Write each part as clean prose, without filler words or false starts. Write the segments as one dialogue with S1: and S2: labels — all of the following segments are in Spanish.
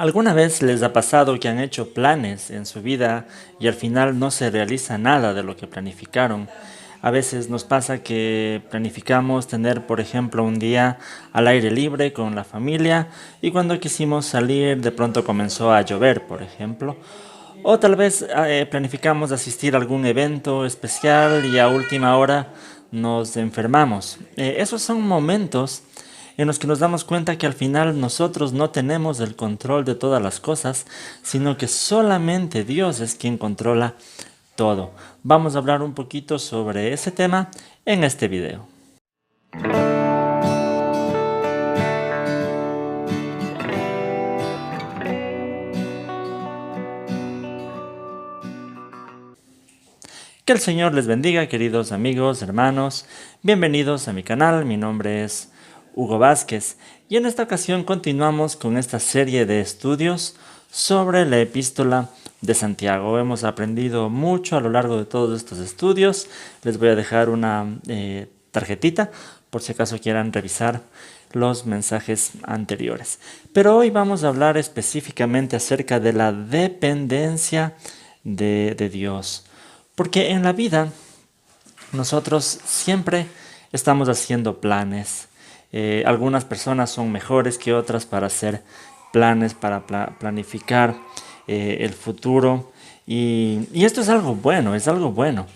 S1: ¿Alguna vez les ha pasado que han hecho planes en su vida y al final no se realiza nada de lo que planificaron? A veces nos pasa que planificamos tener, por ejemplo, un día al aire libre con la familia y cuando quisimos salir de pronto comenzó a llover, por ejemplo. O tal vez planificamos asistir a algún evento especial y a última hora nos enfermamos. Esos son momentos en los que nos damos cuenta que al final nosotros no tenemos el control de todas las cosas, sino que solamente Dios es quien controla todo. Vamos a hablar un poquito sobre ese tema en este video. Que el Señor les bendiga, queridos amigos, hermanos. Bienvenidos a mi canal. Mi nombre es Hugo Vázquez y en esta ocasión continuamos con esta serie de estudios sobre la epístola de Santiago. Hemos aprendido mucho a lo largo de todos estos estudios. Les voy a dejar una tarjetita por si acaso quieran revisar los mensajes anteriores. Pero hoy vamos a hablar específicamente acerca de la dependencia de Dios. Porque en la vida nosotros siempre estamos haciendo planes. Algunas personas son mejores que otras para hacer planes, para planificar el futuro. Y esto es algo bueno, es algo bueno.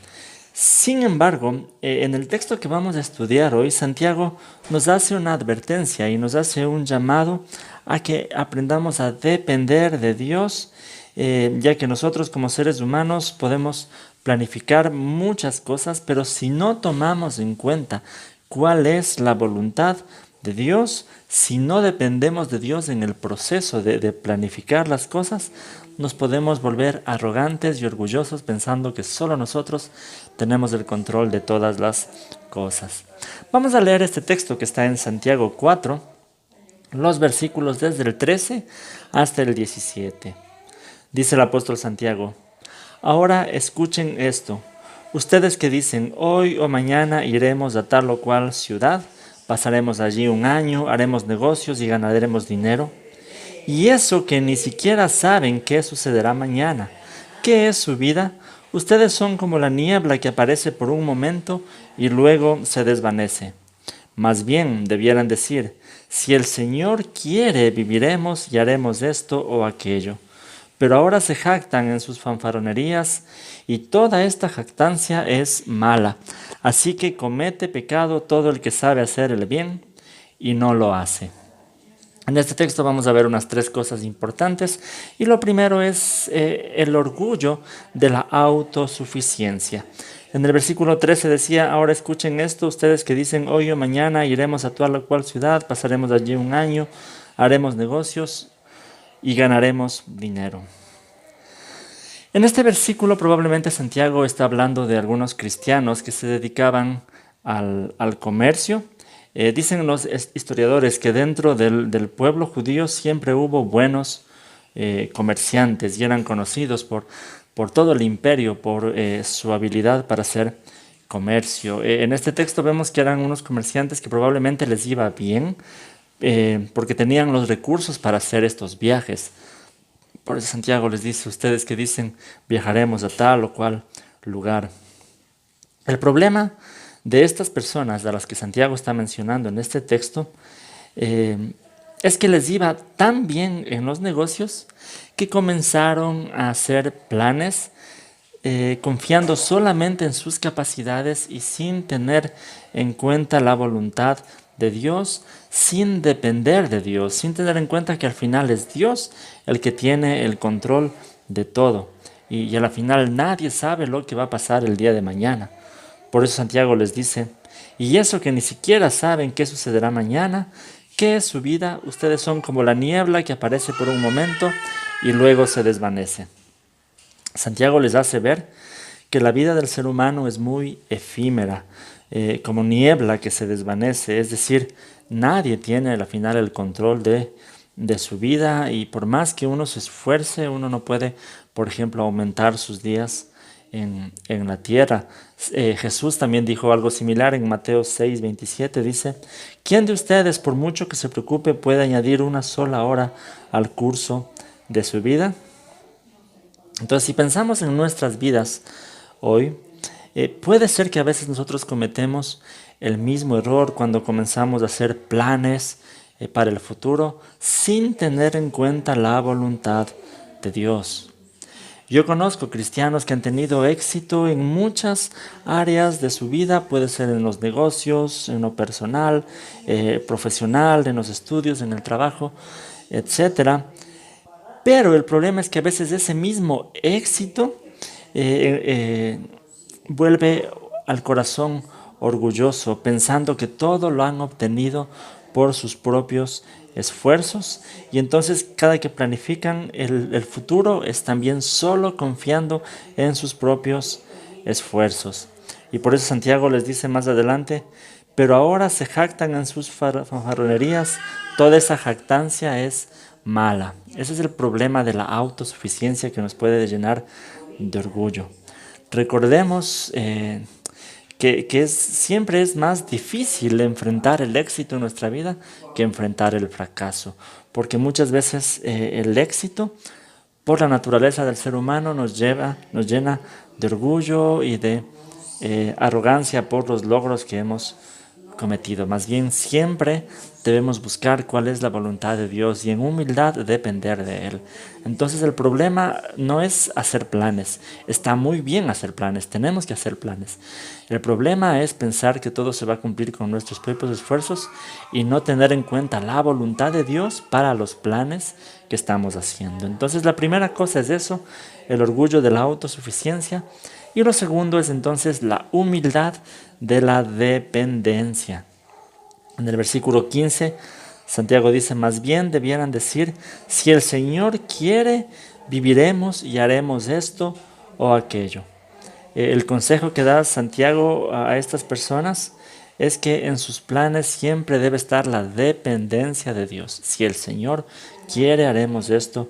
S1: Sin embargo, en el texto que vamos a estudiar hoy, Santiago nos hace una advertencia y nos hace un llamado a que aprendamos a depender de Dios, ya que nosotros como seres humanos podemos planificar muchas cosas, pero si no tomamos en cuenta cuál es la voluntad de Dios, si no dependemos de Dios en el proceso de planificar las cosas, nos podemos volver arrogantes y orgullosos pensando que solo nosotros tenemos el control de todas las cosas. Vamos a leer este texto que está en Santiago 4, los versículos desde el 13 hasta el 17. Dice el apóstol Santiago: ahora escuchen esto. Ustedes que dicen, hoy o mañana iremos a tal o cual ciudad, pasaremos allí un año, haremos negocios y ganaremos dinero. Y eso que ni siquiera saben qué sucederá mañana. ¿Qué es su vida? Ustedes son como la niebla que aparece por un momento y luego se desvanece. Más bien debieran decir, si el Señor quiere, viviremos y haremos esto o aquello. Pero ahora se jactan en sus fanfaronerías y toda esta jactancia es mala. Así que comete pecado todo el que sabe hacer el bien y no lo hace. En este texto vamos a ver unas 3 cosas importantes y lo primero es el orgullo de la autosuficiencia. En el versículo 13 decía, ahora escuchen esto, ustedes que dicen hoy o mañana iremos a tal o cual ciudad, pasaremos allí un año, haremos negocios y ganaremos dinero. En este versículo probablemente Santiago está hablando de algunos cristianos que se dedicaban al comercio. Dicen los historiadores que dentro del pueblo judío siempre hubo buenos comerciantes y eran conocidos por todo el imperio, por su habilidad para hacer comercio. En este texto vemos que eran unos comerciantes que probablemente les iba bien, porque tenían los recursos para hacer estos viajes. Por eso Santiago les dice, ustedes que dicen viajaremos a tal o cual lugar. El problema de estas personas a las que Santiago está mencionando en este texto es que les iba tan bien en los negocios que comenzaron a hacer planes confiando solamente en sus capacidades y sin tener en cuenta la voluntad de Dios, sin depender de Dios, sin tener en cuenta que al final es Dios el que tiene el control de todo. Y a la final nadie sabe lo que va a pasar el día de mañana. Por eso Santiago les dice, y eso que ni siquiera saben qué sucederá mañana, qué es su vida, ustedes son como la niebla que aparece por un momento y luego se desvanece. Santiago les hace ver que la vida del ser humano es muy efímera, como niebla que se desvanece, es decir, nadie tiene al final el control de su vida y por más que uno se esfuerce, uno no puede, por ejemplo, aumentar sus días en la tierra. Jesús también dijo algo similar en Mateo 6:27, dice, ¿quién de ustedes, por mucho que se preocupe, puede añadir una sola hora al curso de su vida. Entonces, si pensamos en nuestras vidas hoy, puede ser que a veces nosotros cometemos el mismo error cuando comenzamos a hacer planes para el futuro sin tener en cuenta la voluntad de Dios. Yo conozco cristianos que han tenido éxito en muchas áreas de su vida, puede ser en los negocios, en lo personal, profesional, en los estudios, en el trabajo, etcétera. Pero el problema es que a veces ese mismo éxito vuelve al corazón orgulloso, pensando que todo lo han obtenido por sus propios esfuerzos, y entonces cada que planifican el futuro es también solo confiando en sus propios esfuerzos. Y por eso Santiago les dice más adelante: pero ahora se jactan en sus fanfarronerías, toda esa jactancia es mala. Ese es el problema de la autosuficiencia que nos puede llenar de orgullo. Recordemos siempre es más difícil enfrentar el éxito en nuestra vida que enfrentar el fracaso, porque muchas veces el éxito, por la naturaleza del ser humano, nos llena de orgullo y de arrogancia por los logros que hemos cometido. Más bien, siempre debemos buscar cuál es la voluntad de Dios y en humildad depender de Él. Entonces el problema no es hacer planes. Está muy bien hacer planes, tenemos que hacer planes. El problema es pensar que todo se va a cumplir con nuestros propios esfuerzos y no tener en cuenta la voluntad de Dios para los planes que estamos haciendo. Entonces la primera cosa es eso, el orgullo de la autosuficiencia. Y lo segundo es entonces la humildad de la dependencia. En el versículo 15, Santiago dice: más bien debieran decir, si el Señor quiere, viviremos y haremos esto o aquello. El consejo que da Santiago a estas personas es que en sus planes siempre debe estar la dependencia de Dios. Si el Señor quiere, haremos esto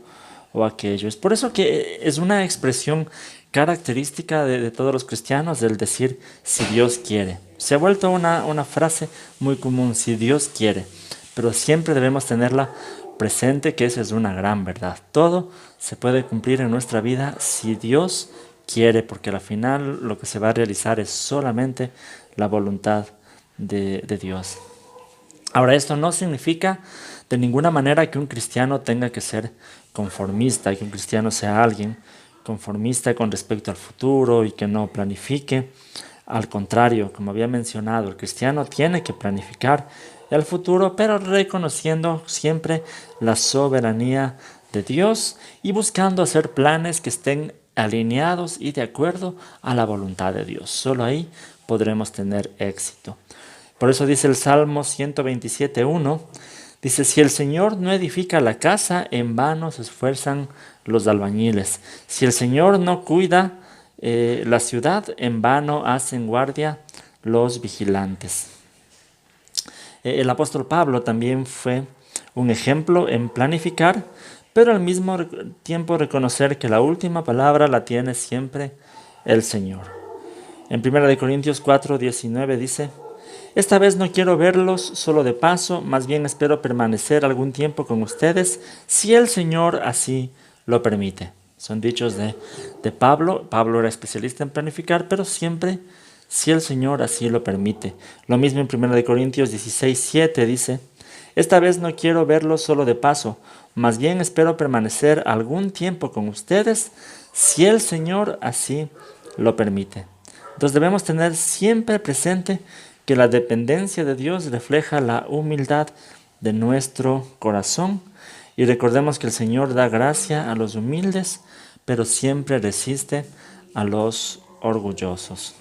S1: o aquello. Es por eso que es una expresión característica de todos los cristianos, el decir si Dios quiere. Se ha vuelto una frase muy común, si Dios quiere, pero siempre debemos tenerla presente, que esa es una gran verdad. Todo se puede cumplir en nuestra vida si Dios quiere, porque al final lo que se va a realizar es solamente la voluntad de Dios. Ahora, esto no significa de ninguna manera que un cristiano tenga que ser conformista, que un cristiano sea alguien conformista con respecto al futuro y que no planifique. Al contrario, como había mencionado, el cristiano tiene que planificar el futuro, pero reconociendo siempre la soberanía de Dios y buscando hacer planes que estén alineados y de acuerdo a la voluntad de Dios. Solo ahí podremos tener éxito. Por eso dice el Salmo 127:1, dice: si el Señor no edifica la casa, en vano se esfuerzan los albañiles. Si el Señor no cuida la ciudad, en vano hacen guardia los vigilantes. El apóstol Pablo también fue un ejemplo en planificar, pero al mismo tiempo reconocer que la última palabra la tiene siempre el Señor. En 1 Corintios 4:19 dice: esta vez no quiero verlos solo de paso, más bien espero permanecer algún tiempo con ustedes, si el Señor así lo permite. Son dichos de Pablo. Pablo era especialista en planificar, pero siempre si el Señor así lo permite. Lo mismo en 1 Corintios 16:7 dice: esta vez no quiero verlos solo de paso, más bien espero permanecer algún tiempo con ustedes, si el Señor así lo permite. Entonces debemos tener siempre presente que la dependencia de Dios refleja la humildad de nuestro corazón. Y recordemos que el Señor da gracia a los humildes, pero siempre resiste a los orgullosos.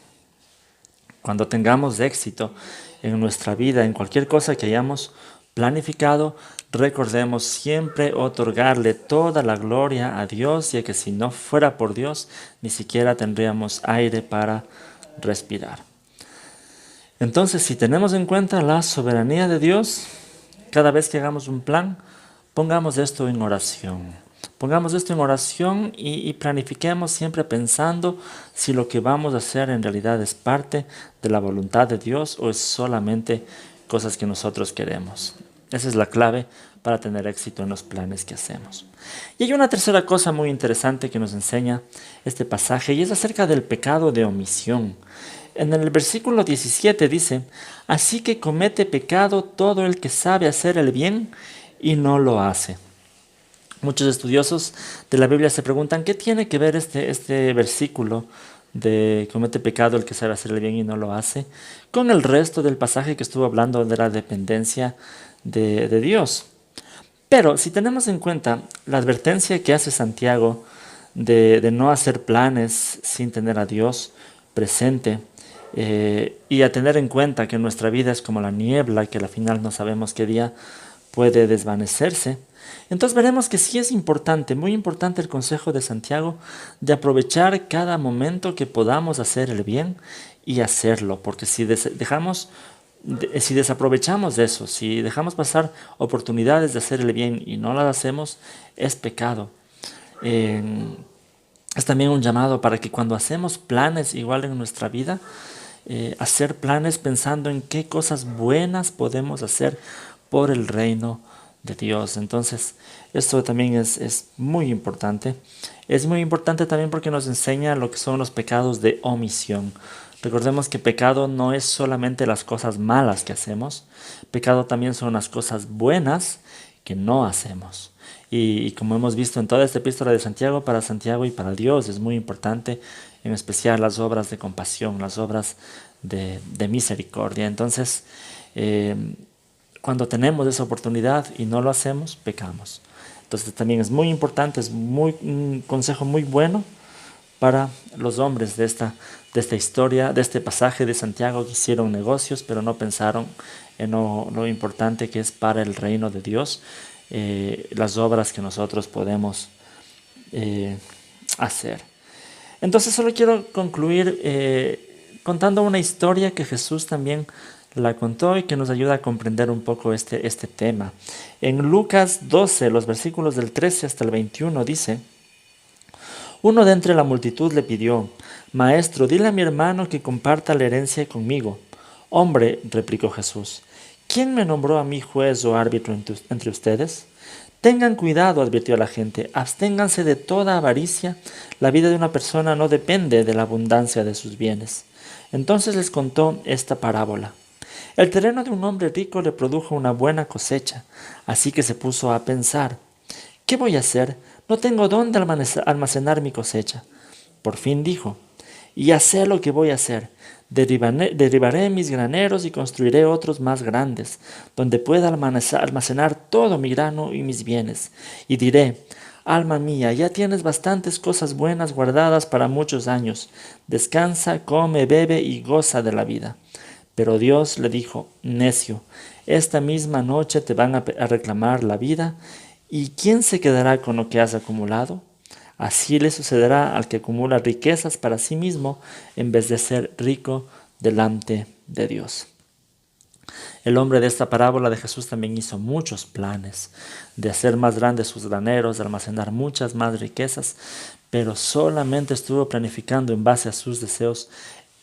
S1: Cuando tengamos éxito en nuestra vida, en cualquier cosa que hayamos planificado, recordemos siempre otorgarle toda la gloria a Dios, ya que si no fuera por Dios, ni siquiera tendríamos aire para respirar. Entonces, si tenemos en cuenta la soberanía de Dios, cada vez que hagamos un plan, pongamos esto en oración. Pongamos esto en oración y planifiquemos siempre pensando si lo que vamos a hacer en realidad es parte de la voluntad de Dios o es solamente cosas que nosotros queremos. Esa es la clave para tener éxito en los planes que hacemos. Y hay una tercera cosa muy interesante que nos enseña este pasaje y es acerca del pecado de omisión. En el versículo 17 dice, así que comete pecado todo el que sabe hacer el bien y no lo hace. Muchos estudiosos de la Biblia se preguntan qué tiene que ver este versículo de comete pecado el que sabe hacer el bien y no lo hace con el resto del pasaje que estuvo hablando de la dependencia de Dios. Pero si tenemos en cuenta la advertencia que hace Santiago de no hacer planes sin tener a Dios presente, y a tener en cuenta que nuestra vida es como la niebla, que al final no sabemos qué día puede desvanecerse, entonces veremos que sí es importante, muy importante el consejo de Santiago de aprovechar cada momento que podamos hacer el bien y hacerlo, porque si si desaprovechamos eso, si dejamos pasar oportunidades de hacer el bien y no las hacemos, es pecado. Es también un llamado para que cuando hacemos planes igual en nuestra vida, hacer planes pensando en qué cosas buenas podemos hacer por el reino de Dios. Entonces, esto también es muy importante. Es muy importante también porque nos enseña lo que son los pecados de omisión. Recordemos que pecado no es solamente las cosas malas que hacemos, pecado también son las cosas buenas que no hacemos. Y como hemos visto en toda esta epístola de Santiago, para Santiago y para Dios es muy importante, en especial las obras de compasión, las obras de misericordia. Entonces, cuando tenemos esa oportunidad y no lo hacemos, pecamos. Entonces también es muy importante, un consejo muy bueno para los hombres de esta historia, de este pasaje de Santiago que hicieron negocios, pero no pensaron en lo importante que es para el reino de Dios, las obras que nosotros podemos hacer. Entonces solo quiero concluir contando una historia que Jesús también la contó y que nos ayuda a comprender un poco este tema. En Lucas 12, los versículos del 13 hasta el 21 dice, uno de entre la multitud le pidió, Maestro, dile a mi hermano que comparta la herencia conmigo. Hombre, replicó Jesús, ¿quién me nombró a mí juez o árbitro entre ustedes? Tengan cuidado, advirtió a la gente, absténganse de toda avaricia. La vida de una persona no depende de la abundancia de sus bienes. Entonces les contó esta parábola. El terreno de un hombre rico le produjo una buena cosecha, así que se puso a pensar, ¿qué voy a hacer? No tengo dónde almacenar mi cosecha. Por fin dijo, ya sé lo que voy a hacer. Derribaré mis graneros y construiré otros más grandes, donde pueda almacenar todo mi grano y mis bienes. Y diré, alma mía, ya tienes bastantes cosas buenas guardadas para muchos años. Descansa, come, bebe y goza de la vida. Pero Dios le dijo, necio, esta misma noche te van a reclamar la vida, ¿y quién se quedará con lo que has acumulado? Así le sucederá al que acumula riquezas para sí mismo en vez de ser rico delante de Dios. El hombre de esta parábola de Jesús también hizo muchos planes de hacer más grandes sus graneros, de almacenar muchas más riquezas, pero solamente estuvo planificando en base a sus deseos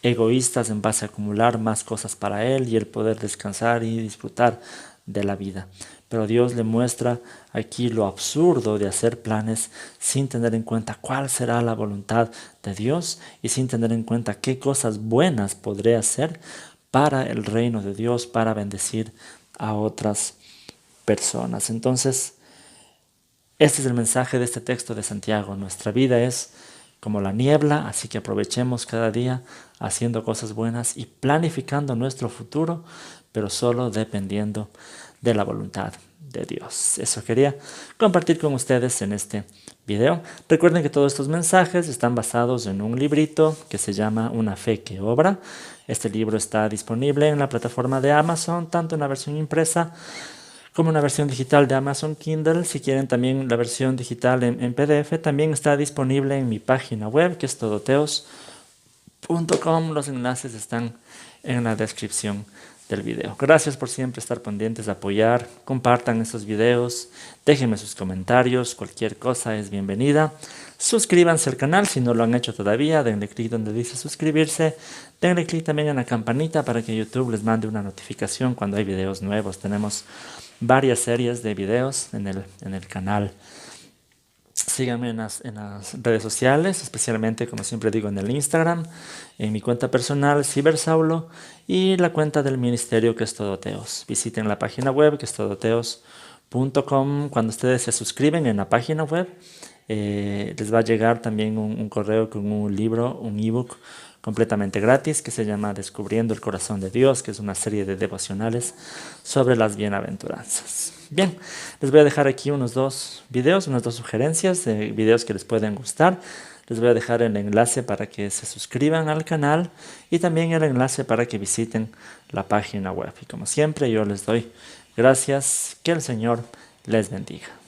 S1: egoístas, en base a acumular más cosas para él y el poder descansar y disfrutar de la vida. Pero Dios le muestra aquí lo absurdo de hacer planes sin tener en cuenta cuál será la voluntad de Dios y sin tener en cuenta qué cosas buenas podré hacer para el reino de Dios, para bendecir a otras personas. Entonces, este es el mensaje de este texto de Santiago. Nuestra vida es como la niebla, así que aprovechemos cada día haciendo cosas buenas y planificando nuestro futuro, pero solo dependiendo de la voluntad de Dios. Eso quería compartir con ustedes en este video. Recuerden que todos estos mensajes están basados en un librito que se llama Una fe que obra. Este libro está disponible en la plataforma de Amazon, tanto en la versión impresa como en la versión digital de Amazon Kindle. Si quieren también la versión digital en PDF, también está disponible en mi página web, que es todoteos.com. Los enlaces están en la descripción del video. Gracias por siempre estar pendientes, apoyar, compartan estos videos, déjenme sus comentarios, cualquier cosa es bienvenida. Suscríbanse al canal si no lo han hecho todavía, denle clic donde dice suscribirse, denle clic también en la campanita para que YouTube les mande una notificación cuando hay videos nuevos. Tenemos varias series de videos en el canal. Síganme en las redes sociales, especialmente, como siempre digo, en el Instagram, en mi cuenta personal, Cibersaulo, y la cuenta del ministerio, que es Todoteos. Visiten la página web, que es todoteos.com. Cuando ustedes se suscriben en la página web, les va a llegar también un correo con un libro, un ebook completamente gratis, que se llama Descubriendo el Corazón de Dios, que es una serie de devocionales sobre las bienaventuranzas. Bien, les voy a dejar aquí unos dos videos, unas dos sugerencias de videos que les pueden gustar. Les voy a dejar el enlace para que se suscriban al canal y también el enlace para que visiten la página web. Y como siempre, yo les doy gracias. Que el Señor les bendiga.